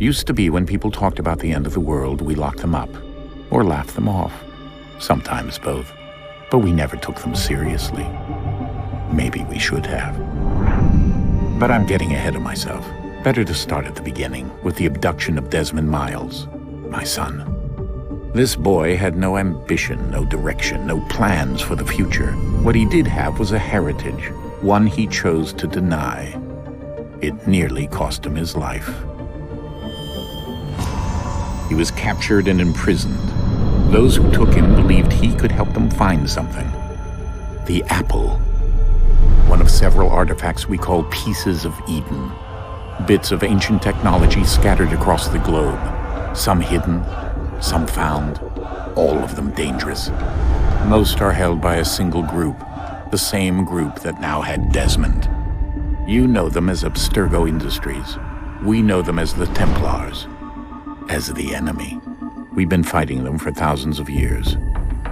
Used to be when people talked about the end of the world, we locked them up, or laughed them off. Sometimes both. But we never took them seriously. Maybe we should have. But I'm getting ahead of myself. Better to start at the beginning, with the abduction of Desmond Miles, my son. This boy had no ambition, no direction, no plans for the future. What he did have was a heritage, one he chose to deny. It nearly cost him his life. He was captured and imprisoned. Those who took him believed he could help them find something. The apple. One of several artifacts we call pieces of Eden. Bits of ancient technology scattered across the globe. Some hidden, some found, all of them dangerous. Most are held by a single group, the same group that now had Desmond. You know them as Abstergo Industries. We know them as the Templars, as the enemy. We've been fighting them for thousands of years,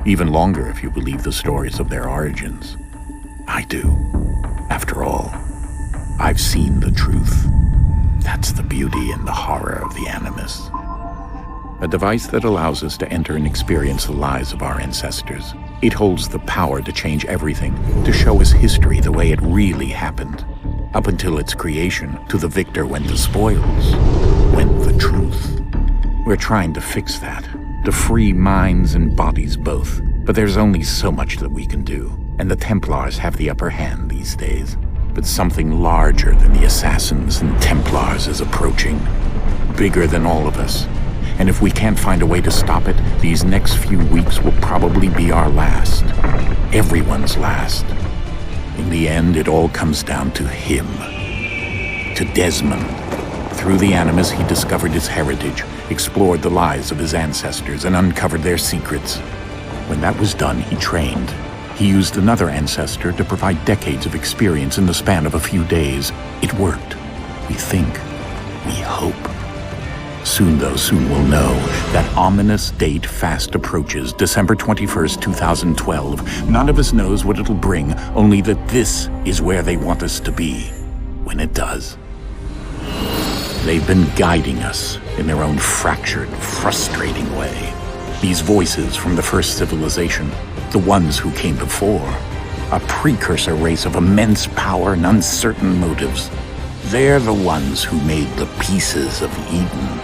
even longer if you believe the stories of their origins. I do. After all, I've seen the truth. That's the beauty and the horror of the Animus. A device that allows us to enter and experience the lives of our ancestors. It holds the power to change everything, to show us history the way it really happened. Up until its creation, to the victor went the spoils, went the truth. We're trying to fix that, to free minds and bodies both. But there's only so much that we can do, and the Templars have the upper hand these days. But something larger than the Assassins and Templars is approaching, bigger than all of us. And if we can't find a way to stop it, these next few weeks will probably be our last. Everyone's last. In the end, it all comes down to him. To Desmond. Through the Animus, he discovered his heritage, explored the lives of his ancestors, and uncovered their secrets. When that was done, he trained. He used another ancestor to provide decades of experience in the span of a few days. It worked. We think. We hope. Soon, though, soon we'll know. That ominous date fast approaches, December 21st, 2012. None of us knows what it'll bring, only that this is where they want us to be, when it does. They've been guiding us in their own fractured, frustrating way. These voices from the first civilization, the ones who came before, a precursor race of immense power and uncertain motives. They're the ones who made the pieces of Eden.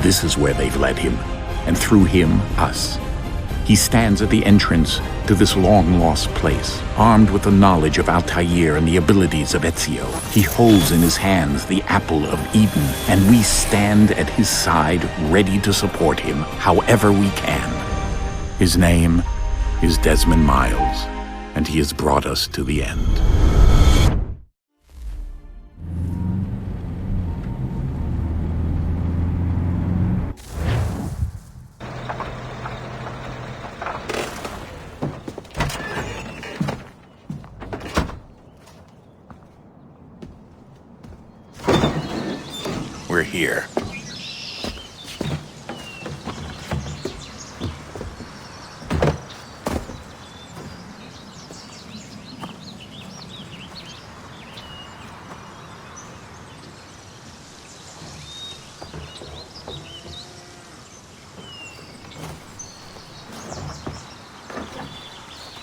This is where they've led him, and through him, us. He stands at the entrance to this long-lost place, armed with the knowledge of Altair and the abilities of Ezio. He holds in his hands the apple of Eden, and we stand at his side, ready to support him however we can. His name is Desmond Miles, and he has brought us to the end. We're here.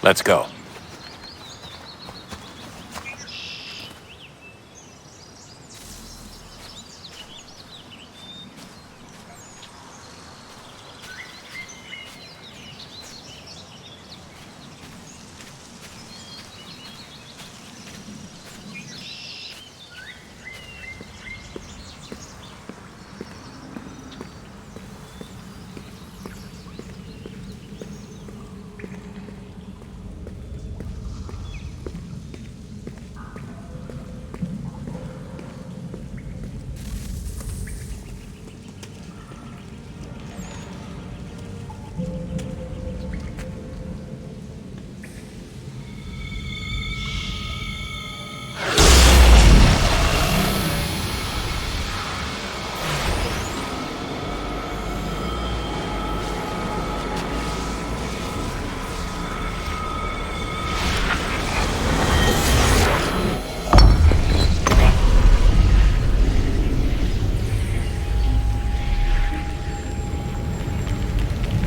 Let's go.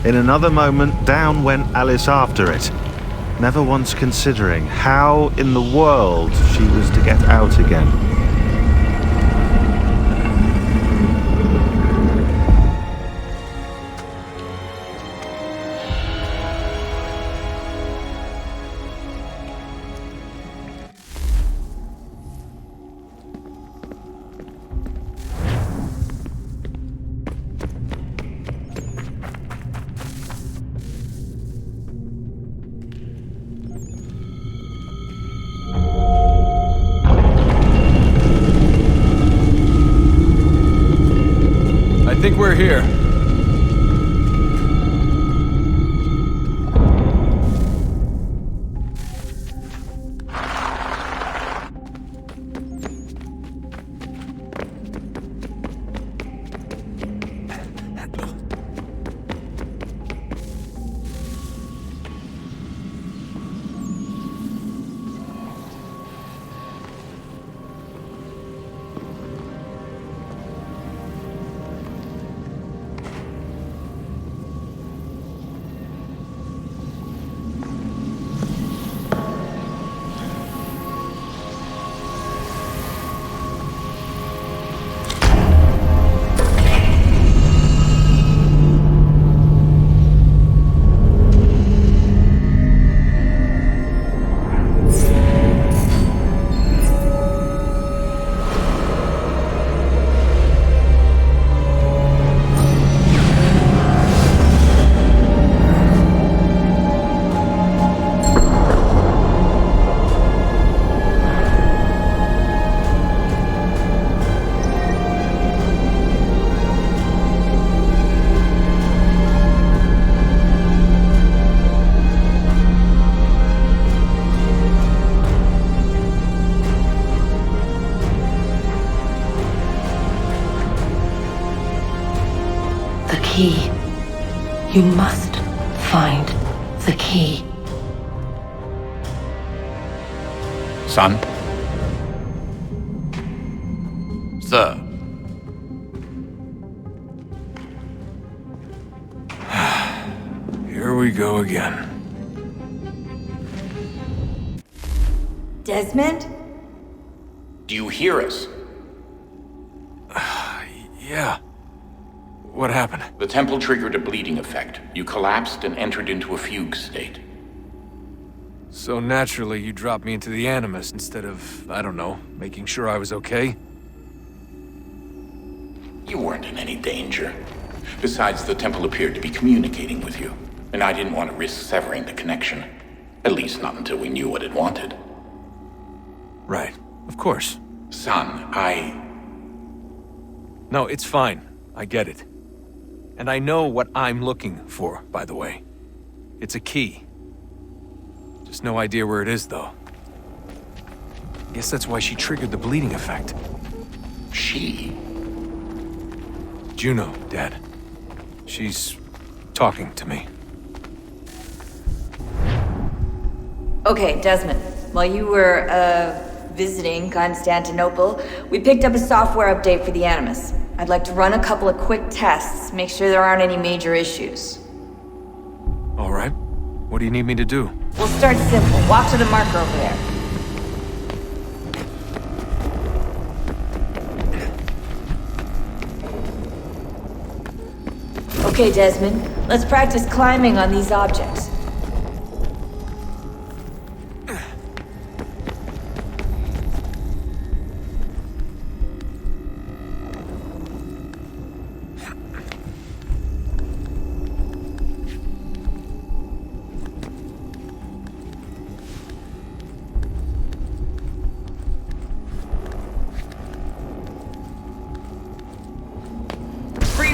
In another moment, down went Alice after it, never once considering how in the world she was to get out again. I think we're here. Key. You must find the key. Son? Sir. Here we go again. Desmond? Do you hear us? Yeah. What happened? The temple triggered a bleeding effect. You collapsed and entered into a fugue state. So naturally, you dropped me into the Animus instead of, I don't know, making sure I was okay? You weren't in any danger. Besides, the temple appeared to be communicating with you, and I didn't want to risk severing the connection. At least not until we knew what it wanted. Right. Of course. Son, No, it's fine. I get it. And I know what I'm looking for, by the way. It's a key. Just no idea where it is, though. Guess that's why she triggered the bleeding effect. She? Juno, Dad. She's talking to me. Okay, Desmond. While you were, visiting Constantinople, we picked up a software update for the Animus. I'd like to run a couple of quick tests, make sure there aren't any major issues. All right. What do you need me to do? We'll start simple. Walk to the marker over there. Okay, Desmond. Let's practice climbing on these objects.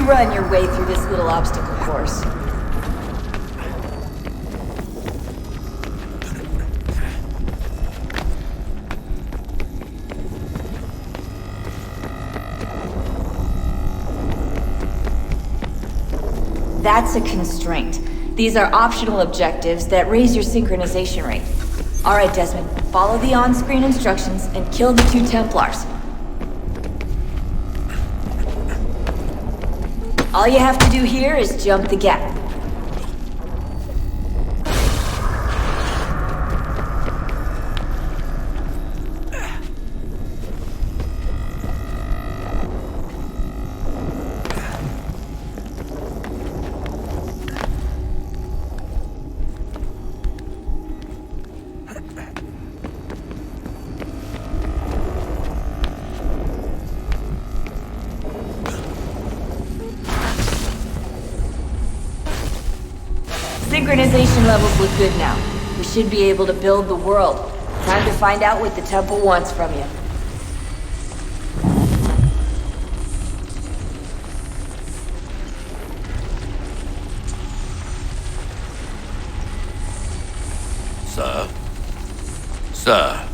Run your way through this little obstacle course. That's a constraint. These are optional objectives that raise your synchronization rate. All right, Desmond, follow the on-screen instructions and kill the 2 Templars. All you have to do here is jump the gap. Synchronization levels look good now. We should be able to build the world. Time to find out what the temple wants from you. Sir? Sir?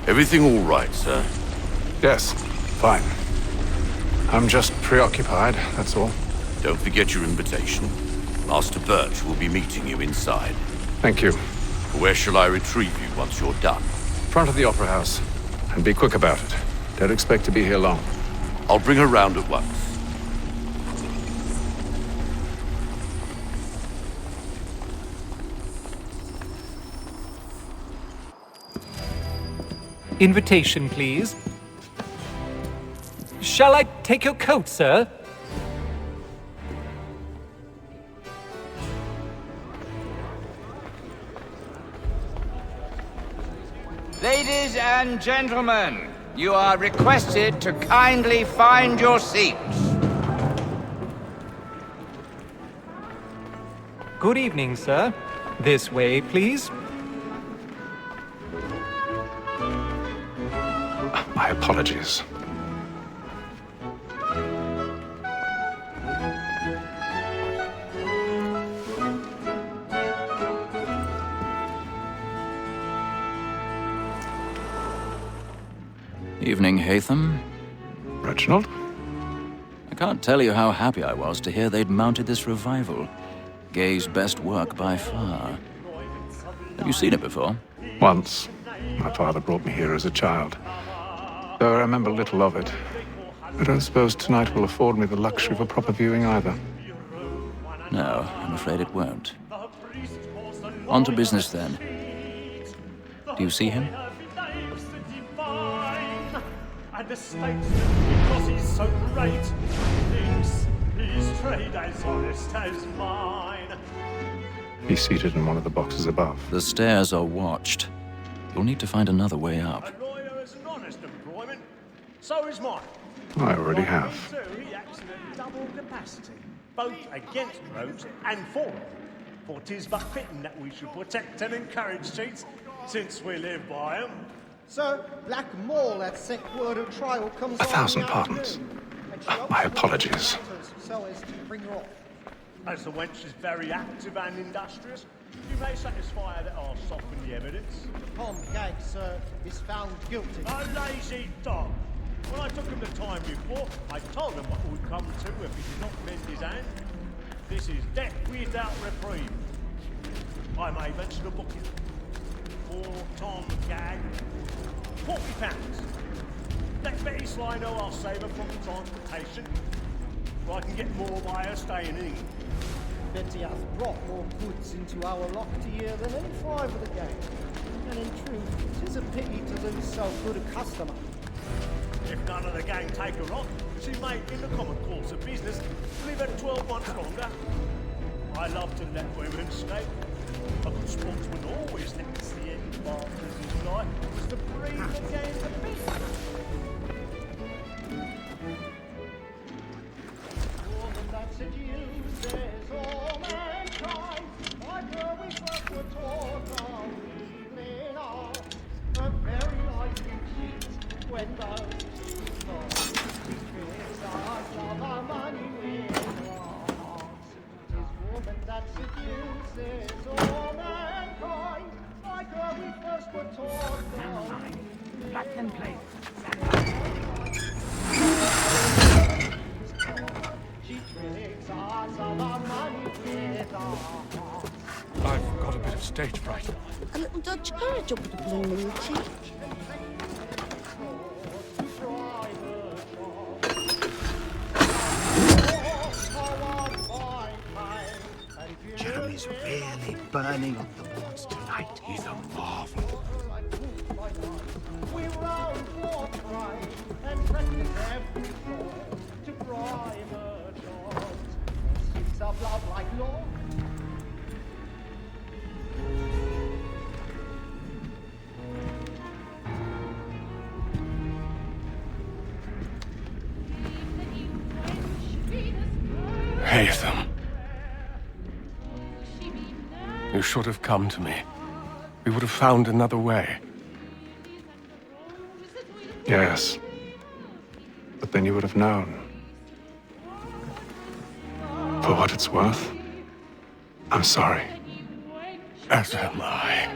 Everything all right, sir? Yes, fine. I'm just preoccupied, that's all. Don't forget your invitation. Master Birch will be meeting you inside. Thank you. Where shall I retrieve you once you're done? Front of the Opera House. And be quick about it. Don't expect to be here long. I'll bring her round at once. Invitation, please. Shall I take your coat, sir? Ladies and gentlemen, you are requested to kindly find your seats. Good evening, sir. This way, please. My apologies. Evening, Hatham. Reginald? I can't tell you how happy I was to hear they'd mounted this revival. Gay's best work by far. Have you seen it before? Once. My father brought me here as a child. Though I remember little of it. I don't suppose tonight will afford me the luxury of a proper viewing either. No, I'm afraid it won't. On to business then. Do you see him? And the statesman, because he's so great, thinks his trade as honest as mine. He's seated in one of the boxes above. The stairs are watched. You'll need to find another way up. A lawyer is an honest employment, so is mine. I already have. He acts in a double capacity, both against rogues and for them. For 'tis but fitting that we should protect and encourage cheats, since we live by 'em. Sir, Black Mall at set word of trial comes 1,000 pardons. My apologies. So as to bring her off. As the wench is very active and industrious, you may satisfy her that I'll soften the evidence. Tom Gag, sir, is found guilty. A lazy dog! When I took him the time before, I told him what would come to if he did not mend his hand. This is death without reprieve. I may mention a booking. For Tom Gag, £40. Let Betty Sly know I'll save her from transportation, or I can get more by her staying in England. Betty hath brought more goods into our locked here than any five of the gang. And in truth, 'tis a pity to lose so good a customer. If none of the gang take her on, she may, in the common course of business, live at 12 months longer. I love to let women escape. A good sportsman always thinks the end part of his life was to breathe again the beast. Woman that seduces all mankind, like her we first were taught our evening hour. Her very life you cheat when those who know his tricks are love our money with our hearts. 'Tis woman that seduces all mankind, like her we first were taught our Black and play. She tricks us of our money with our hearts. I've got a bit of stage fright. A little Dutch courage up with the blue moon cheek. Jeremy's really burning up the boards tonight. He's a marvel. We round for pride and practice every fall to bribe a job. Six of love like law. Hatham. You should have come to me. We would have found another way. Yes. But then you would have known. For what it's worth, I'm sorry. As am I.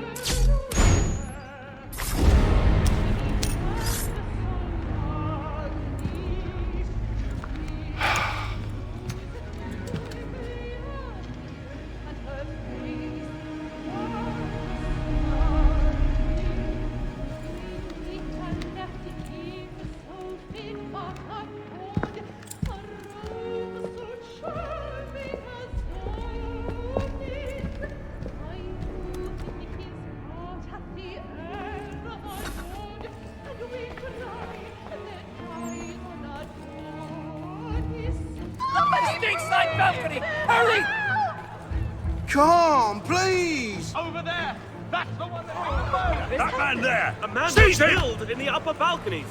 Hurry! Come, please! Over there! That's the one that... That man there! A man Seize was him! killed in the upper balconies.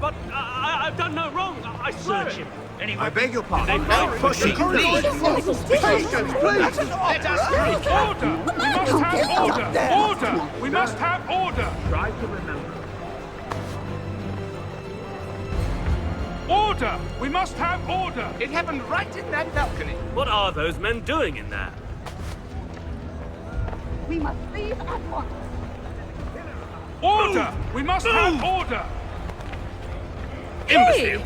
But I've done no wrong. I swear it. Anyway, I beg your pardon. Push it, please. Please! Let us through. Order! We must have order! Order! We must have order! Try to remember. Order! We must have order! It happened right in that balcony. What are those men doing in there? We must leave at once. Order! We must have order! Imbecile!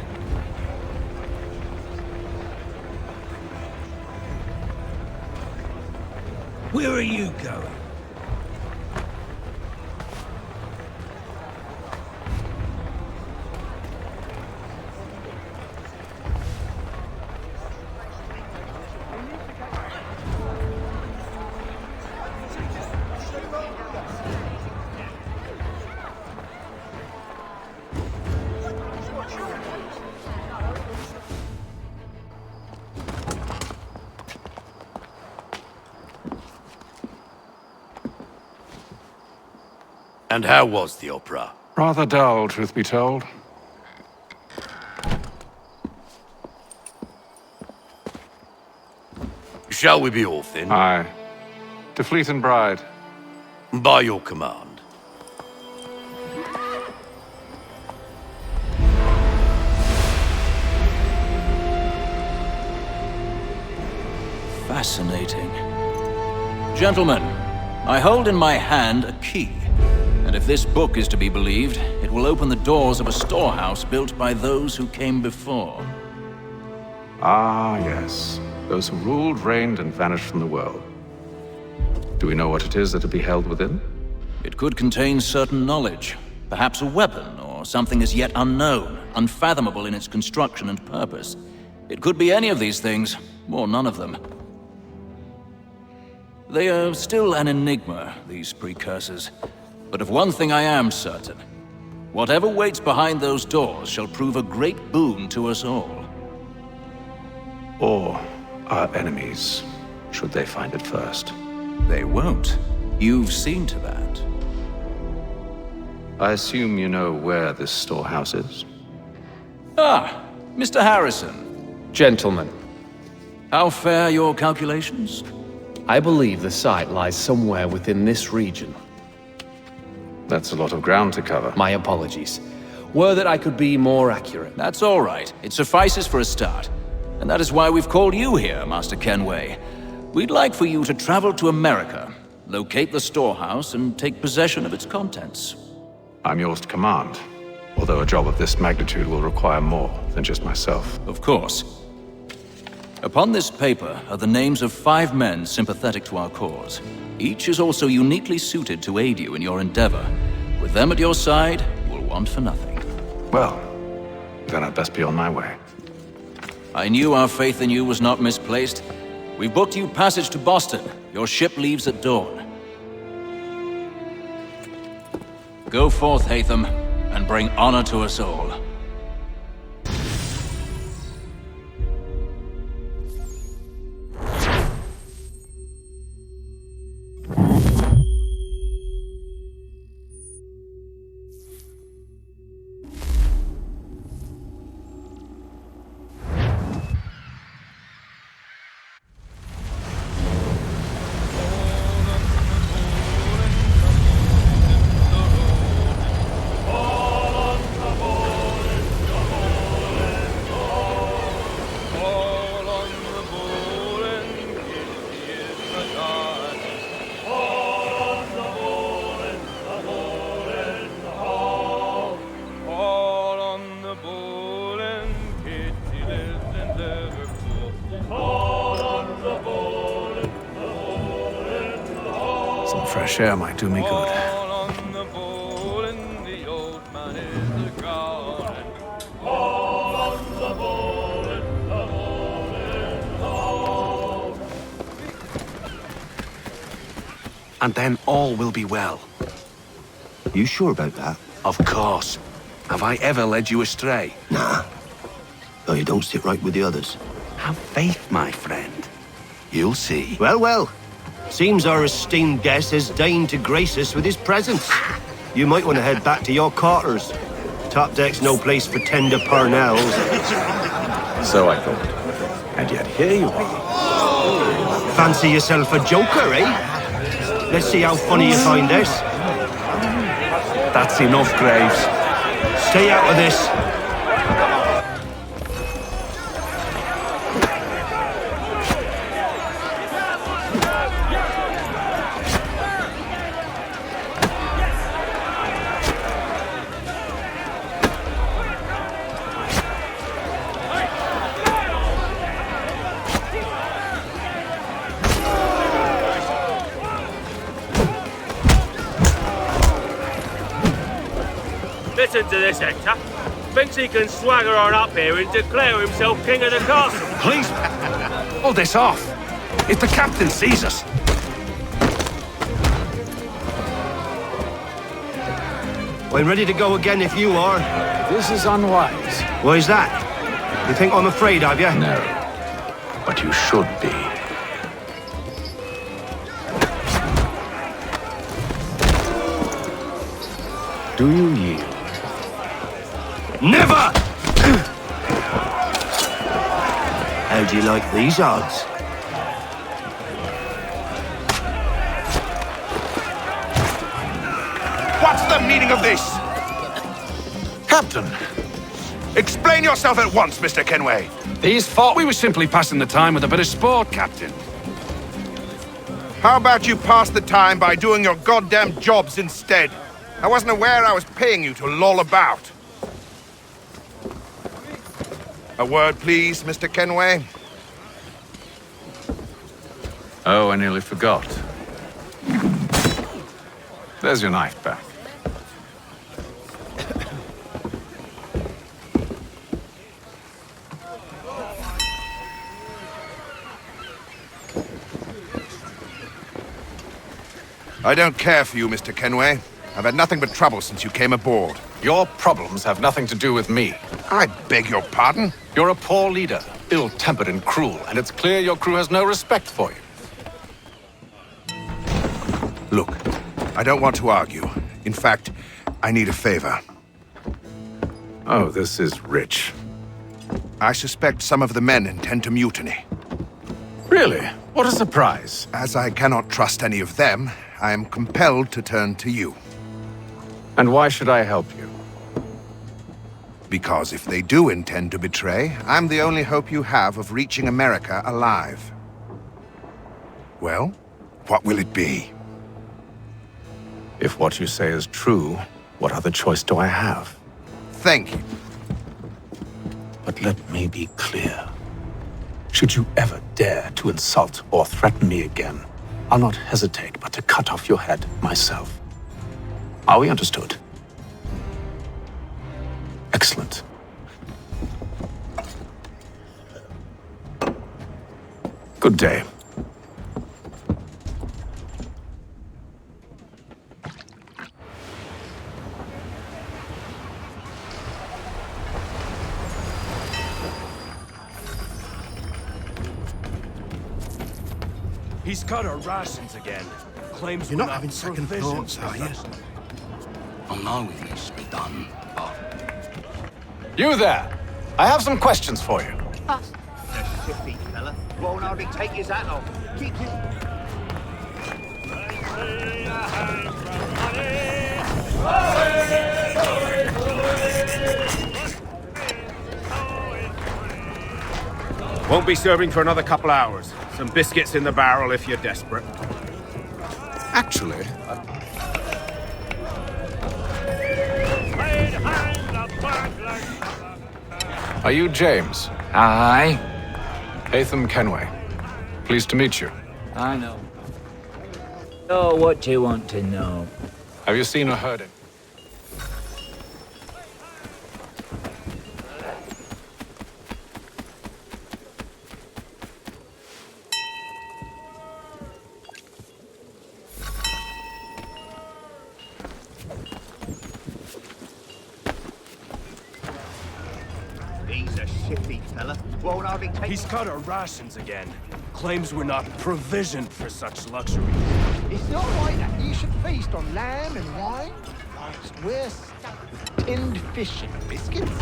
Where are you going? And how was the opera? Rather dull, truth be told. Shall we be off then? Aye. To Fleet and Bride. By your command. Fascinating. Gentlemen, I hold in my hand a key. And if this book is to be believed, it will open the doors of a storehouse built by those who came before. Ah, yes. Those who ruled, reigned, and vanished from the world. Do we know what it is that will be held within? It could contain certain knowledge, perhaps a weapon, or something as yet unknown, unfathomable in its construction and purpose. It could be any of these things, or none of them. They are still an enigma, these precursors. But of one thing I am certain. Whatever waits behind those doors shall prove a great boon to us all. Or our enemies, should they find it first. They won't. You've seen to that. I assume you know where this storehouse is? Ah, Mr. Harrison. Gentlemen, How fare your calculations? I believe the site lies somewhere within this region. That's a lot of ground to cover. My apologies. Were that I could be more accurate. That's all right. It suffices for a start. And that is why we've called you here, Master Kenway. We'd like for you to travel to America, locate the storehouse, and take possession of its contents. I'm yours to command, although a job of this magnitude will require more than just myself. Of course. Upon this paper are the names of 5 men sympathetic to our cause. Each is also uniquely suited to aid you in your endeavor. With them at your side, you will want for nothing. Well, then I'd best be on my way. I knew our faith in you was not misplaced. We've booked you passage to Boston. Your ship leaves at dawn. Go forth, Hatham, and bring honor to us all. fresh air might do me good. And then all will be well. You sure about that? Of course. Have I ever led you astray? Nah. Oh, you don't sit right with the others. Have faith, my friend. You'll see. Well, well. Seems our esteemed guest has deigned to grace us with his presence. You might want to head back to your quarters. Top deck's no place for tender parnells. So I thought. And yet here you are. Fancy yourself a joker, eh? Let's see how funny you find this. That's enough, Graves. Stay out of this. Listen to this, Hector. Thinks he can swagger on up here and declare himself king of the castle. Please, pull this off. If the captain sees us. I'm ready to go again if you are. This is unwise. Why's that? You think I'm afraid of you? No. But you should be. Do you yield? Never! How do you like these odds? What's the meaning of this? Captain, Explain yourself at once, Mr. Kenway. these thought we were simply passing the time with a bit of sport, Captain. How about you pass the time by doing your goddamn jobs instead? I wasn't aware I was paying you to loll about. A word, please, Mr. Kenway. Oh, I nearly forgot. There's your knife back. I don't care for you, Mr. Kenway. I've had nothing but trouble since you came aboard. Your problems have nothing to do with me. I beg your pardon? You're a poor leader, ill-tempered and cruel, and it's clear your crew has no respect for you. Look, I don't want to argue. In fact, I need a favor. Oh, this is rich. I suspect some of the men intend to mutiny. Really? What a surprise. As I cannot trust any of them, I am compelled to turn to you. And why should I help you? Because if they do intend to betray, I'm the only hope you have of reaching America alive. Well, what will it be? If what you say is true, what other choice do I have? Thank you. But let me be clear. Should you ever dare to insult or threaten me again, I'll not hesitate but to cut off your head myself. Are we understood? Excellent. Good day. He's cut our rations again. Claims You're we're not having second provisions, thoughts, are you? I know it needs to be done, but... You there! I have some questions for you. Shippy fella. Won't hardly take his hat off. Keep it. Won't be serving for another couple hours. Some biscuits in the barrel if you're desperate. Actually, are you James? Aye. Hatham Kenway. Pleased to meet you. I know. Oh, what do you want to know? Have you seen or heard him? He's a shifty fella. Won't hardly take... He's cut our rations again. Claims we're not provisioned for such luxury. It's not right that you should feast on lamb and wine whilst we're stuck with tinned fish and biscuits.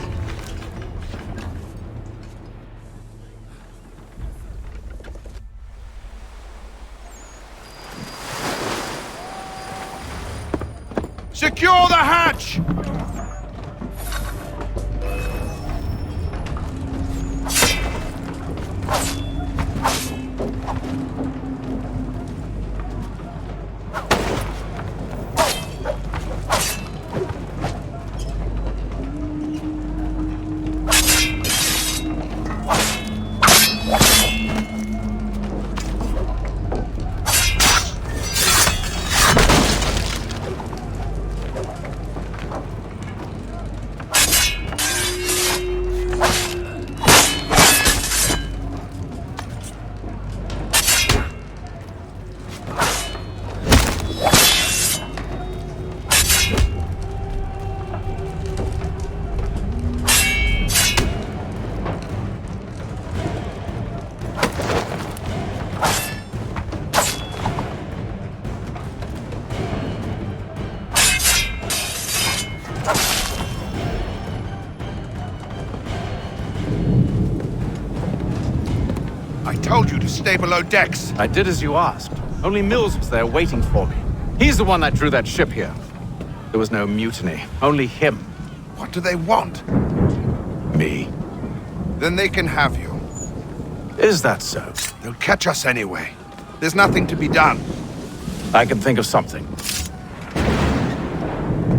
Secure the hatch! I told you to stay below decks. I did as you asked. Only Mills was there waiting for me. He's the one that drew that ship here. There was no mutiny, only him. What do they want? Me. Then they can have you. Is that so? They'll catch us anyway. There's nothing to be done. I can think of something.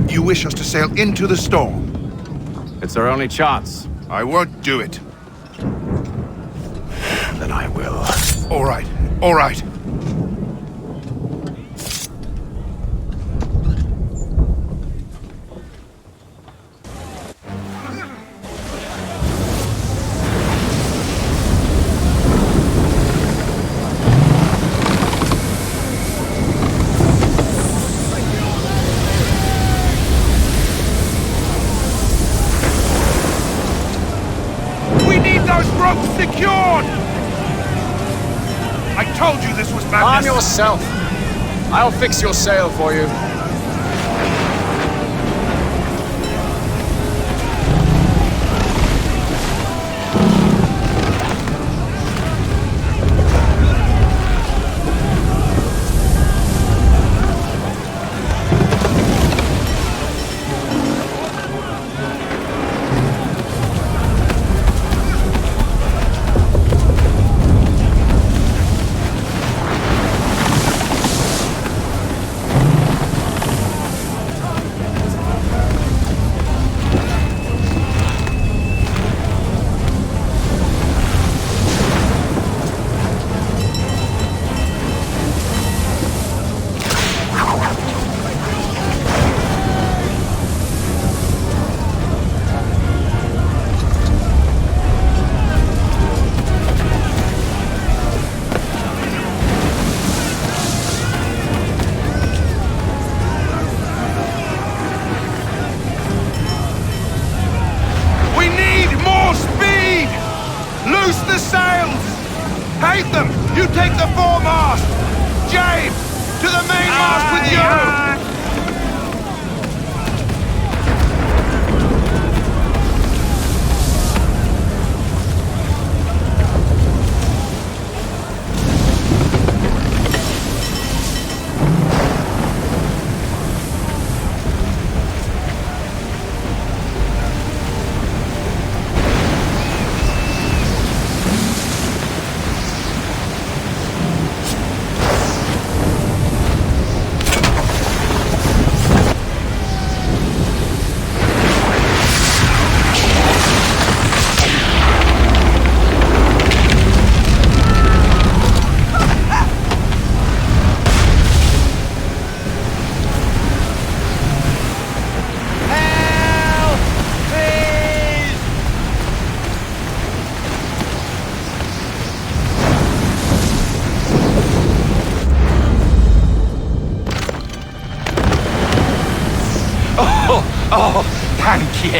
You wish us to sail into the storm? It's our only chance. I won't do it. Then I will. All right, all right. We need those ropes secured! I told you this was madness! Arm yourself! I'll fix your sail for you. Loose the sails! Haytham, you take the foremast! James, to the mainmast with you!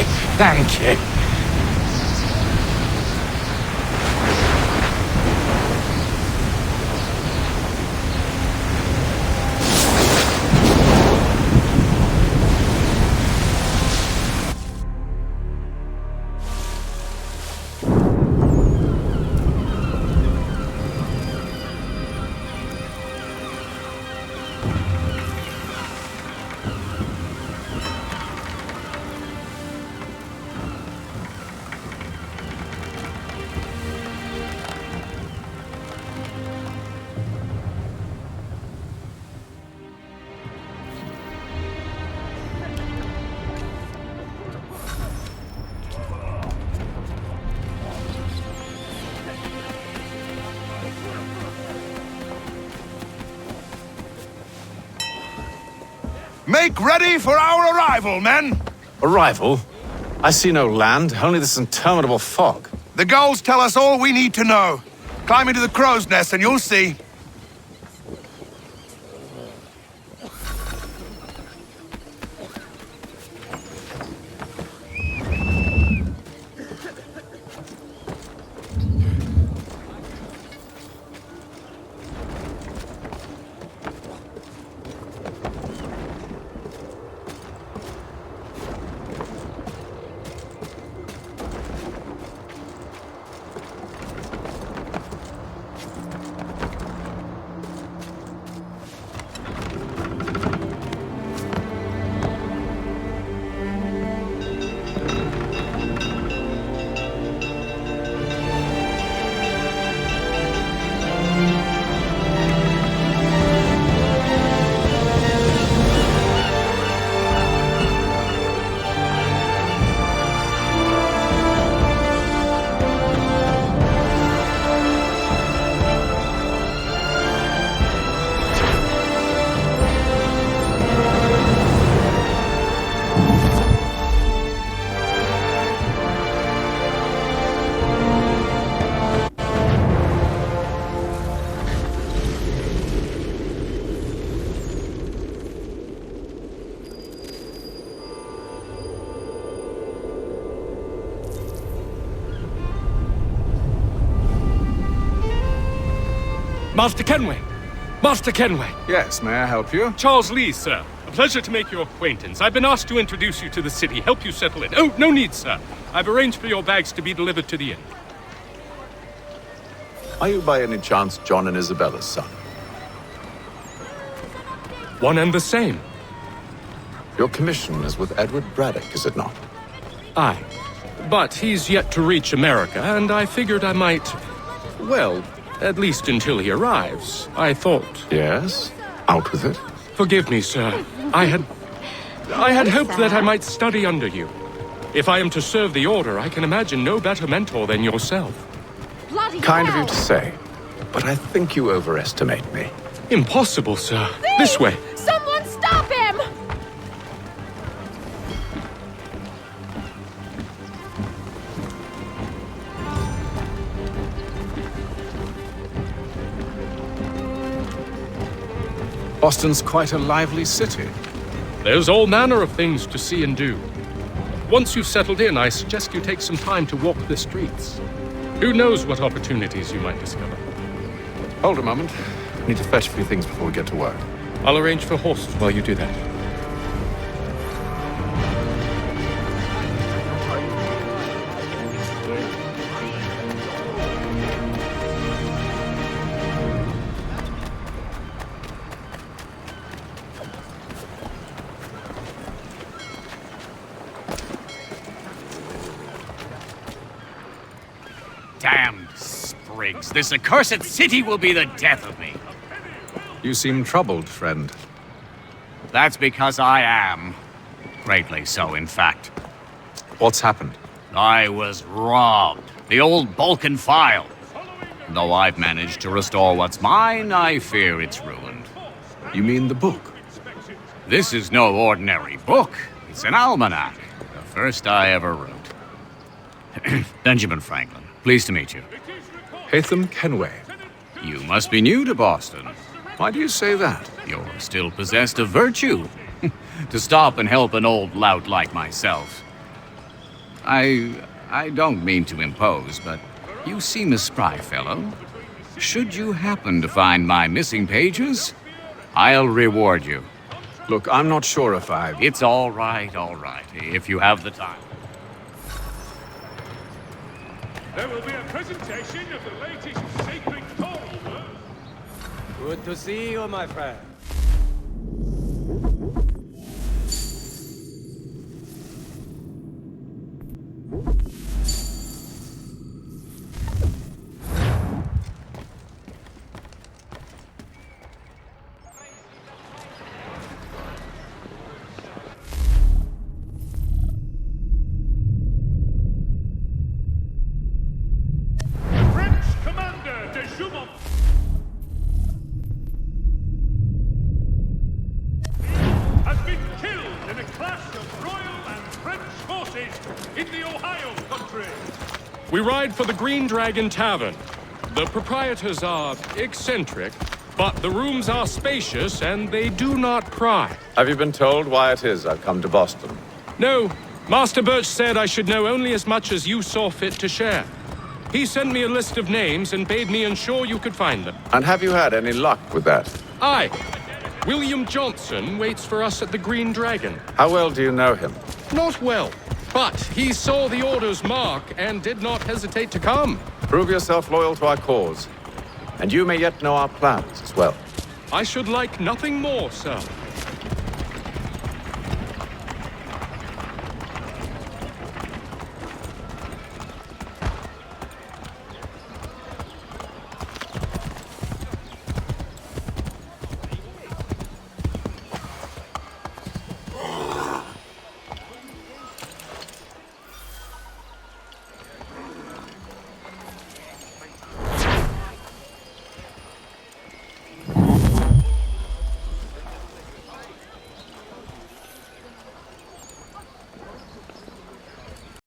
Thank you. Make ready for our arrival, men! Arrival? I see no land, only this interminable fog. The gulls tell us all we need to know. Climb into the crow's nest and you'll see. Master Kenway! Master Kenway! Yes, may I help you? Charles Lee, sir. A pleasure to make your acquaintance. I've been asked to introduce you to the city, help you settle in. Oh, no need, sir. I've arranged for your bags to be delivered to the inn. Are you by any chance John and Isabella's son? One and the same. Your commission is with Edward Braddock, is it not? Aye. But he's yet to reach America, and I figured I might... well, at least until he arrives, I thought... Yes? Out with it. Forgive me, sir. I had hoped that I might study under you. If I am to serve the Order, I can imagine no better mentor than yourself. Bloody Kind of hell. you to say, but I think you overestimate me. Impossible, sir. Thief! This way. Someone stop him! Boston's quite a lively city. There's all manner of things to see and do. Once you've settled in, I suggest you take some time to walk the streets. Who knows what opportunities you might discover. Hold a moment. I need to fetch a few things before we get to work. I'll arrange for horses while you do that. Damned sprigs. This accursed city will be the death of me. You seem troubled, friend. That's because I am. Greatly so, in fact. What's happened? I was robbed. The old Balkan file. Though I've managed to restore what's mine, I fear it's ruined. You mean the book? This is no ordinary book. It's an almanac. The first I ever wrote. Benjamin Franklin. Pleased to meet you. Hatham Kenway. You must be new to Boston. Why do you say that? You're still possessed of virtue. To stop and help an old lout like myself. I don't mean to impose, but you seem a spry fellow. Should you happen to find my missing pages, I'll reward you. Look, I'm not sure if I... It's all right, if you have the time. There will be a presentation of the latest sacred coral work. Good to see you, my friend. We ride for the Green Dragon Tavern. The proprietors are eccentric, but the rooms are spacious and they do not pry. Have you been told why it is I've come to Boston? No. Master Birch said I should know only as much as you saw fit to share. He sent me a list of names and bade me ensure you could find them. And have you had any luck with that? Aye. William Johnson waits for us at the Green Dragon. How well do you know him? Not well. But he saw the order's mark and did not hesitate to come. Prove yourself loyal to our cause, and you may yet know our plans as well. I should like nothing more, sir.